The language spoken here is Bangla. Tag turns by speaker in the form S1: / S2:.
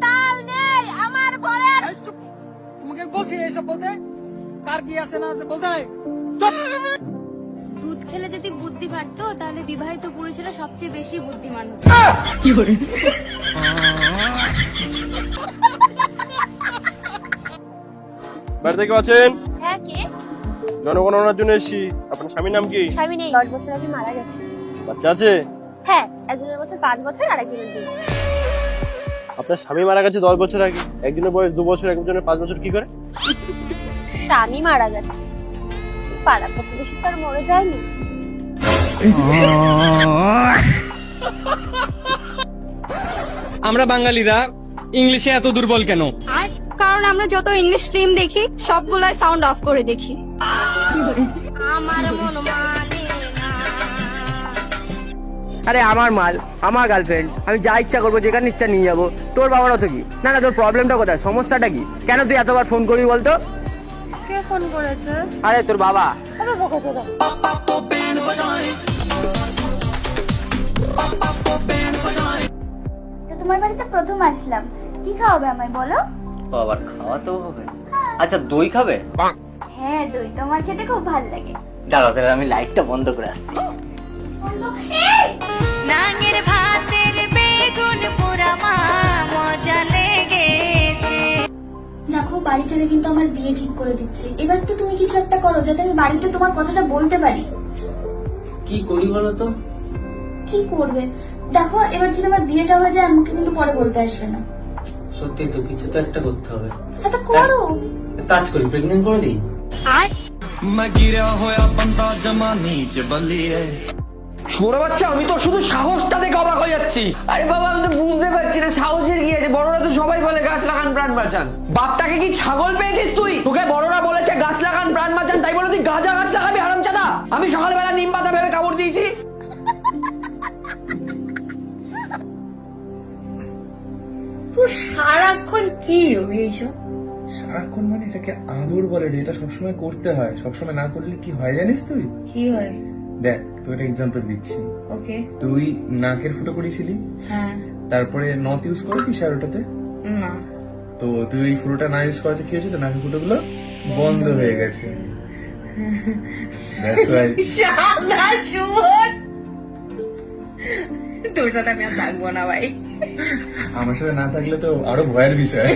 S1: তাল নেই আমার বরের।
S2: তোমাকে বলছি এইসব বলতে, কার কি আছে না আছে বলতে নাই।
S1: দুধ খেলে যদি বুদ্ধি বাড়তো তাহলে বিবাহিত পুরুষেরা সবচেয়ে বেশি বুদ্ধিমান হতো।
S2: কি করে?
S3: বাড়িতে কেউ আছেন?
S1: হ্যাঁ, কে?
S3: জনগণনার জন্য এসেছি। আপনার স্বামীর নাম কি?
S1: স্বামী নেই, 10 বছর আগে মারা গেছে।
S3: বাচ্চা আছে?
S1: হ্যাঁ, একজনের বছর 5 বছর আর একজনের 2।
S3: আপনার স্বামী মারা গেছে 10 বছর আগে, একজনের বয়স 2 বছর, একজনের 5 বছর, কি করে?
S1: স্বামী মারা গেছে, পাড়া প্রতিবেশী তার মরে যায়নি।
S2: আমরা বাঙালিরা ইংলিশে এত দুর্বল কেন?
S1: কারণ আমরা যত ইংলিশ ফিল্ম দেখি সবগুলাই সাউন্ড অফ করে দেখি। আমার মন মানে না।
S4: আরে আমার মাল, আমার গার্লফ্রেন্ড, আমি যা ইচ্ছা করবো, যেখানে ইচ্ছা নিয়ে যাবো। তোর বাবারও তো কি? না না, তোর প্রবলেমটা কোথায়, সমস্যাটা কি? কেন তুই এতবার ফোন করবি বলতো?
S1: কে ফোন করেছে?
S4: আরে তোর বাবা।
S5: তোমার বাড়িতে প্রথম আসলাম, কি খাওয়াবে আমায় বলো?
S6: আবার খাওয়াতেও হবে? আচ্ছা, দই খাবে?
S5: হ্যাঁ, দই তো আমার খেতে খুব ভালো লাগে।
S6: দাঁড়াও তাহলে আমি লাইটটা বন্ধ করে আসছি।
S1: নাঙের ভাতের বেগুন পোড়া মা মজা লেগেছে।
S5: দেখো, বাড়ি থেকে কিন্তু আমার বিয়ে ঠিক করে দিচ্ছে। এবার তো তুমি কিছু একটা করো যাতে আমি বাড়িতে তোমার কথাটা বলতে পারি।
S6: কি করি বলো তো?
S5: কি করবে? দেখো, এবার যদি আমার বিয়েটা হয়ে যায় আমাকে কিন্তু পরে বলতে আসবে না।
S6: সত্যি তো, কিছু তো একটা করতে হবে।
S5: তা তো করো।
S6: কাজ করি, প্রেগনেন্ট করে দিই।
S4: ছোট বাচ্চা, আমি তো শুধু সাহসটা দেখে অবাক হয়ে যাচ্ছি। আরে বাবা, আমি তো বুঝতে পারছি না সাহসের কি আছে। বড়রা তো সবাই বলে গাছ লাগান প্রাণ বাঁচান। বাপটাকে কি ছাগল পেয়েছিস তুই? তোকে বড়রা বলেছে গাছ লাগান প্রাণ বাঁচান, তাই বলে তুই গাঁজা গাছ লাগাবি হারামজাদা? আমি সকালবেলা নিম পাতা ভেবে কামড় দিয়েছি।
S7: তোর সারাক্ষণ কি এইসব?
S8: সারাক্ষণ মানে এটাকে আদর বলে রে, এটা সবসময় করতে হয়। সবসময় না করলে কি হয় জানিস তুই?
S7: কি হয়?
S8: দেখ, তোর একটা এক্সাম্পল দিচ্ছি।
S7: ওকে।
S8: তুই নাকের ফুটো করেছিলি,
S7: হ্যাঁ।
S8: তারপরে নথ ইউজ করেছিস আর ওটাতে।
S7: না।
S8: তো তুই ওই ফুটোটা না ইউজ করাতে কি হয়েছে, তো নাকের ফুটোগুলো বন্ধ হয়ে গেছে। That's why.
S7: শালা শুয়োর! তোর সাথে আমি আর থাকবো না ভাই।
S8: আমার সাথে না থাকলে তো আরো ভয়ের বিষয়।